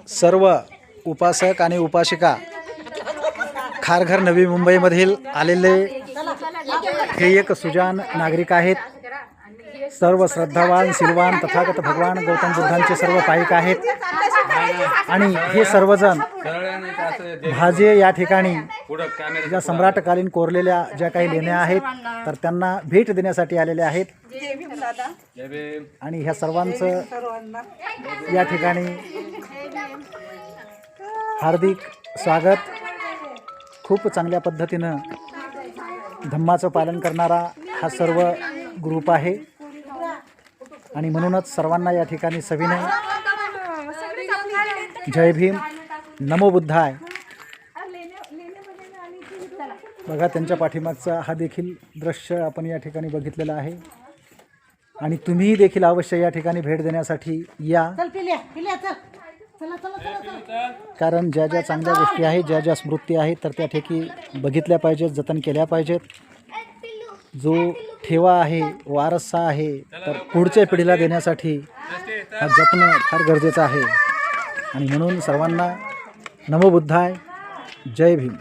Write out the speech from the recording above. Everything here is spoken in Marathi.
सर्व उपासक आणि उपासिका खारघर नवी मुंबईमधील आलेले हे एक सुजान नागरिक आहेत. सर्व श्रद्धावान सिलवान तथागत भगवान गौतम बुद्धांचे सर्व पाईक आहेत आणि हे सर्वजण भाजे या ठिकाणी ज्या सम्राटकालीन कोरलेल्या ज्या काही लेण्या आहेत तर त्यांना भेट देण्यासाठी आलेले आहेत. आणि ह्या सर्वांचं या ठिकाणी हार्दिक स्वागत. खूप चांगल्या पद्धतीनं धम्माचं पालन करणारा हा सर्व ग्रुप आहे आणि म्हणूनच सर्वांना या ठिकाणी सविनय जय भीम, नमो बुद्धाय. बघा त्यांच्या पाठीमागचा हा देखील दृश्य आपण या ठिकाणी बघितलेला आहे आणि तुम्ही देखील अवश्य या ठिकाणी भेट देण्यासाठी या. कारण ज्या ज्या चांगल्या गोष्टी आहेत, ज्या ज्या स्मृती आहेत तर त्या ठिकाणी बघितल्या पाहिजेत, जतन केल्या पाहिजेत. जो ठेवा आहे, वारसा आहे तर पुढच्या पिढीला देण्यासाठी हा जपणं फार गरजेचं आहे. आणि म्हणून सर्वांना नमो बुद्धाय, जय भीम.